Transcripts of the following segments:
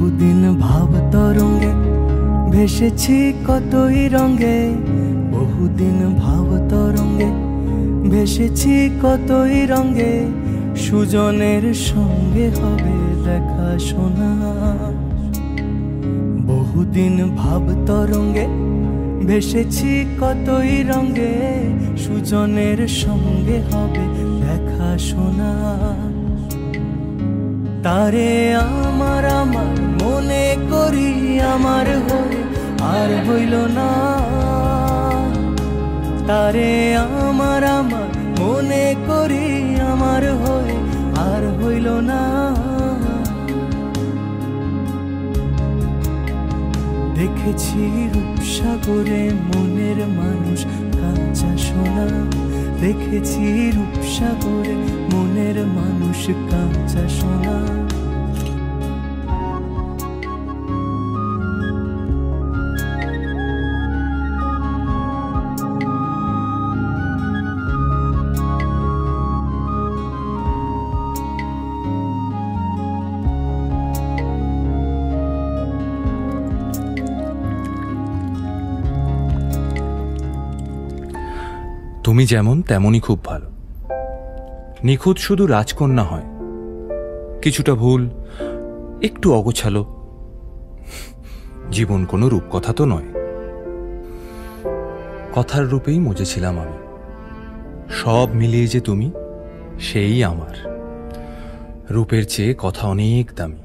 বহুদিন ভাব তরঙ্গে ভেসেছি কতই রঙে, বহুদিন ভাব তরঙ্গে ভেসেছি কতই রঙে, সুজনের সঙ্গে হবে দেখা শোনা। বহুদিন ভাব তরঙ্গে ভেসেছি কতই রঙে, সুজনের সঙ্গে হবে দেখা শোনা। তারে আমার আমার মনে করি আমার হয়ে আর হইল না, তারে আমার আমার মনে করি আমার হয়ে আর হইল না। দেখেছি রূপসাগরে মনের মানুষ কাঁচা সোনা, দেখেছি রূপসাগরে মনের মানুষ কাঁচা সোনা। তুমি যেমন তেমনই খুব ভালো। নিখুঁত শুধু রাজকন্যা হয়, কিছুটা ভুল, একটু অগোছালো। জীবন কোনো রূপকথা তো নয়। কথার রূপেই মজেছিলাম আমি, সব মিলিয়ে যে তুমি সেই আমার। রূপের চেয়ে কথা অনেক দামি।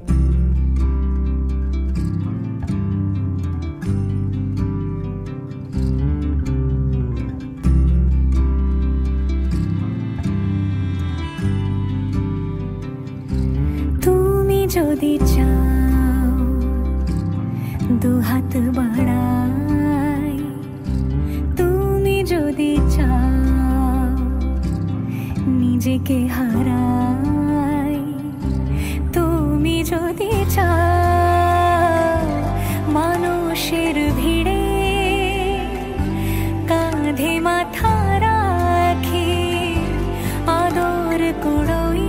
যদি চাও দুহাত বাড়াই, তুমি যদি চাও নিজেকে হারাই, তুমি যদি চাও মানুষের ভিড়ে কাঁধে মাথা রাখি আদর কুড়োই,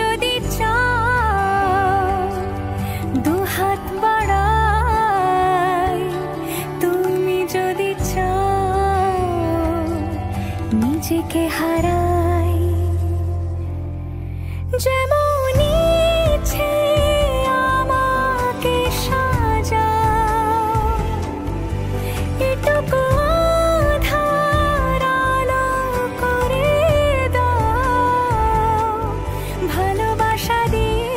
যদি চাও দুহাত বাড়াই, তুমি যদি চাও নিজেকে হারাই। যেমন ইচ্ছে আমাকে সাজাও, এটুকু আধার আলো করে দাও। ভালোবাসা দিয়ে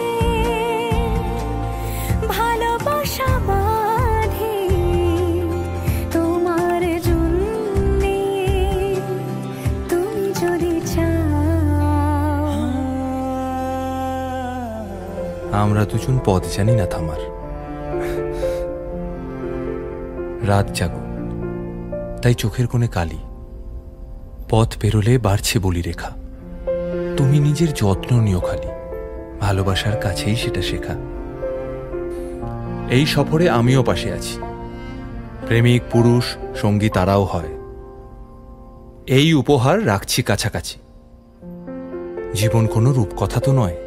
ভালোবাসা বাঁধি তোমার জন্যে, তুমি যদি চাও। আমরা দুজন পথ জানি না থামার। রাত জাগো তাই চোখের কোণে কালি, পথ পেরোলে বাড়ছে বলি রেখা। তুমি নিজের যত্ন নিও খালি, ভালোবাসার কাছেই সেটা শেখা। এই সফরে আমিও পাশে আছি, প্রেমিক পুরুষ সঙ্গী তারাও হয়। এই উপহার রাখছি কাছাকাছি। জীবন কোনো রূপকথা তো নয়।